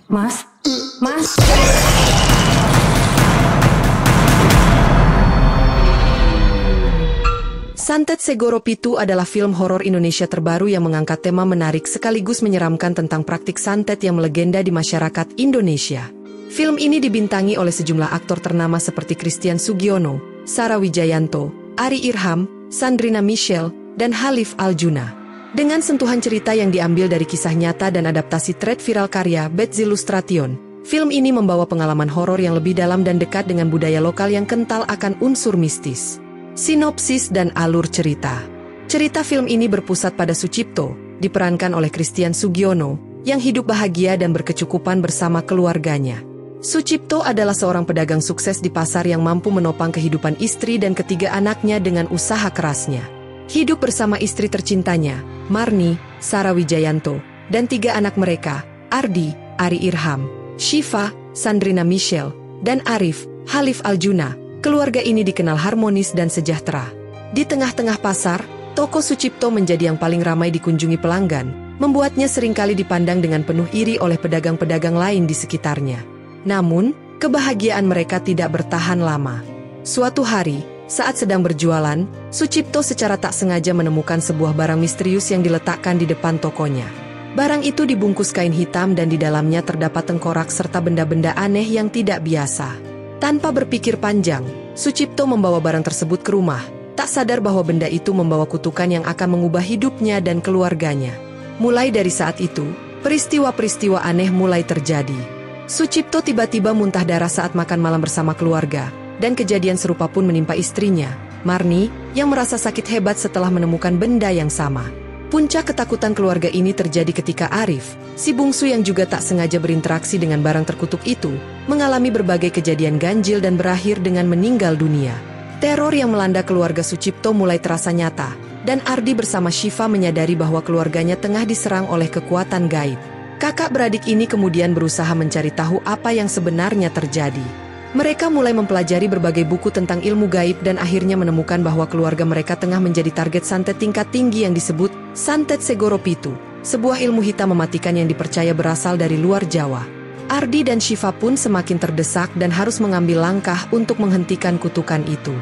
Mas, Mas. Santet Segoro Pitu adalah film horor Indonesia terbaru yang mengangkat tema menarik sekaligus menyeramkan tentang praktik santet yang melegenda di masyarakat Indonesia. Film ini dibintangi oleh sejumlah aktor ternama seperti Christian Sugiono, Sarah Wijayanto, Ari Irham, Sandrina Michelle, dan Halif Aljuna. Dengan sentuhan cerita yang diambil dari kisah nyata dan adaptasi thread viral karya Betzi Lustration, film ini membawa pengalaman horor yang lebih dalam dan dekat dengan budaya lokal yang kental akan unsur mistis. Sinopsis dan alur cerita. Cerita film ini berpusat pada Sucipto, diperankan oleh Christian Sugiono, yang hidup bahagia dan berkecukupan bersama keluarganya. Sucipto adalah seorang pedagang sukses di pasar yang mampu menopang kehidupan istri dan ketiga anaknya dengan usaha kerasnya. Hidup bersama istri tercintanya, Marni, Sarah Wijayanto, dan tiga anak mereka, Ardi, Ari Irham, Syifa, Sandrina Michelle, dan Arif, Halif Aljuna. Keluarga ini dikenal harmonis dan sejahtera. Di tengah-tengah pasar, toko Sucipto menjadi yang paling ramai dikunjungi pelanggan, membuatnya seringkali dipandang dengan penuh iri oleh pedagang-pedagang lain di sekitarnya. Namun, kebahagiaan mereka tidak bertahan lama. Suatu hari, saat sedang berjualan, Sucipto secara tak sengaja menemukan sebuah barang misterius yang diletakkan di depan tokonya. Barang itu dibungkus kain hitam dan di dalamnya terdapat tengkorak serta benda-benda aneh yang tidak biasa. Tanpa berpikir panjang, Sucipto membawa barang tersebut ke rumah, tak sadar bahwa benda itu membawa kutukan yang akan mengubah hidupnya dan keluarganya. Mulai dari saat itu, peristiwa-peristiwa aneh mulai terjadi. Sucipto tiba-tiba muntah darah saat makan malam bersama keluarga, dan kejadian serupa pun menimpa istrinya, Marni, yang merasa sakit hebat setelah menemukan benda yang sama. Puncak ketakutan keluarga ini terjadi ketika Arif, si bungsu yang juga tak sengaja berinteraksi dengan barang terkutuk itu, mengalami berbagai kejadian ganjil dan berakhir dengan meninggal dunia. Teror yang melanda keluarga Sucipto mulai terasa nyata, dan Ardi bersama Syifa menyadari bahwa keluarganya tengah diserang oleh kekuatan gaib. Kakak beradik ini kemudian berusaha mencari tahu apa yang sebenarnya terjadi. Mereka mulai mempelajari berbagai buku tentang ilmu gaib dan akhirnya menemukan bahwa keluarga mereka tengah menjadi target santet tingkat tinggi yang disebut Santet Segoro Pitu, sebuah ilmu hitam mematikan yang dipercaya berasal dari luar Jawa. Ardi dan Syifa pun semakin terdesak dan harus mengambil langkah untuk menghentikan kutukan itu.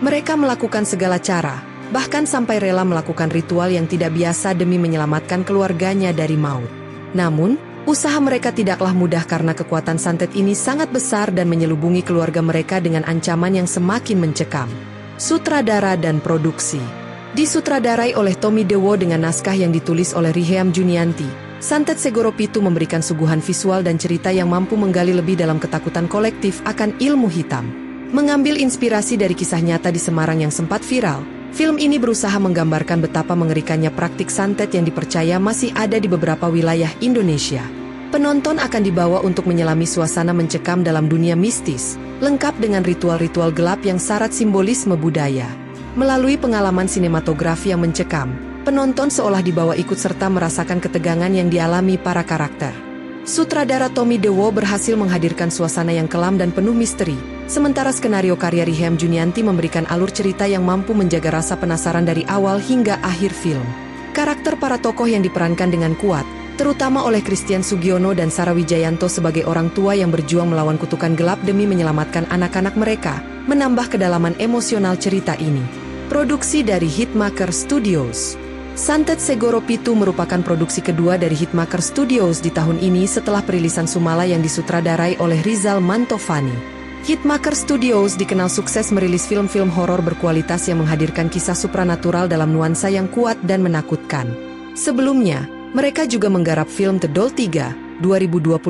Mereka melakukan segala cara, bahkan sampai rela melakukan ritual yang tidak biasa demi menyelamatkan keluarganya dari maut. Namun, usaha mereka tidaklah mudah karena kekuatan santet ini sangat besar dan menyelubungi keluarga mereka dengan ancaman yang semakin mencekam. Sutradara dan produksi. Disutradarai oleh Tommy Dewo dengan naskah yang ditulis oleh Riheam Junianti, Santet Segoro Pitu memberikan suguhan visual dan cerita yang mampu menggali lebih dalam ketakutan kolektif akan ilmu hitam. Mengambil inspirasi dari kisah nyata di Semarang yang sempat viral, film ini berusaha menggambarkan betapa mengerikannya praktik santet yang dipercaya masih ada di beberapa wilayah Indonesia. Penonton akan dibawa untuk menyelami suasana mencekam dalam dunia mistis, lengkap dengan ritual-ritual gelap yang syarat simbolisme budaya. Melalui pengalaman sinematografi yang mencekam, penonton seolah dibawa ikut serta merasakan ketegangan yang dialami para karakter. Sutradara Tommy Dewo berhasil menghadirkan suasana yang kelam dan penuh misteri, sementara skenario karya Riheam Junianti memberikan alur cerita yang mampu menjaga rasa penasaran dari awal hingga akhir film. Karakter para tokoh yang diperankan dengan kuat, terutama oleh Christian Sugiono dan Sarah Wijayanto sebagai orang tua yang berjuang melawan kutukan gelap demi menyelamatkan anak-anak mereka, menambah kedalaman emosional cerita ini. Produksi dari Hitmaker Studios. Santet Segoro Pitu merupakan produksi kedua dari Hitmaker Studios di tahun ini setelah perilisan Sumala yang disutradarai oleh Rizal Mantovani. Hitmaker Studios dikenal sukses merilis film-film horor berkualitas yang menghadirkan kisah supranatural dalam nuansa yang kuat dan menakutkan. Sebelumnya, mereka juga menggarap film The Doll 3, 2022,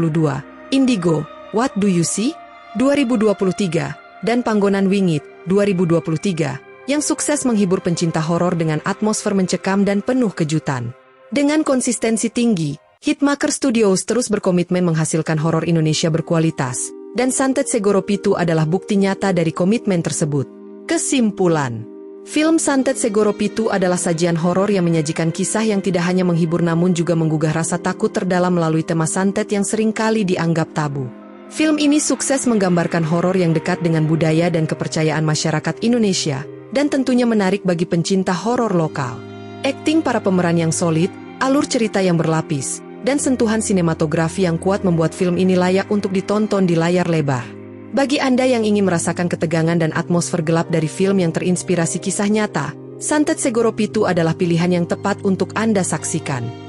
Indigo, What Do You See? 2023, dan Panggonan Wingit, 2023, yang sukses menghibur pencinta horor dengan atmosfer mencekam dan penuh kejutan. Dengan konsistensi tinggi, Hitmaker Studios terus berkomitmen menghasilkan horor Indonesia berkualitas, dan Santet Segoro Pitu adalah bukti nyata dari komitmen tersebut. Kesimpulan, film Santet Segoro Pitu adalah sajian horor yang menyajikan kisah yang tidak hanya menghibur namun juga menggugah rasa takut terdalam melalui tema santet yang seringkali dianggap tabu. Film ini sukses menggambarkan horor yang dekat dengan budaya dan kepercayaan masyarakat Indonesia, dan tentunya menarik bagi pencinta horor lokal. Akting para pemeran yang solid, alur cerita yang berlapis, dan sentuhan sinematografi yang kuat membuat film ini layak untuk ditonton di layar lebar. Bagi Anda yang ingin merasakan ketegangan dan atmosfer gelap dari film yang terinspirasi kisah nyata, Santet Segoro Pitu adalah pilihan yang tepat untuk Anda saksikan.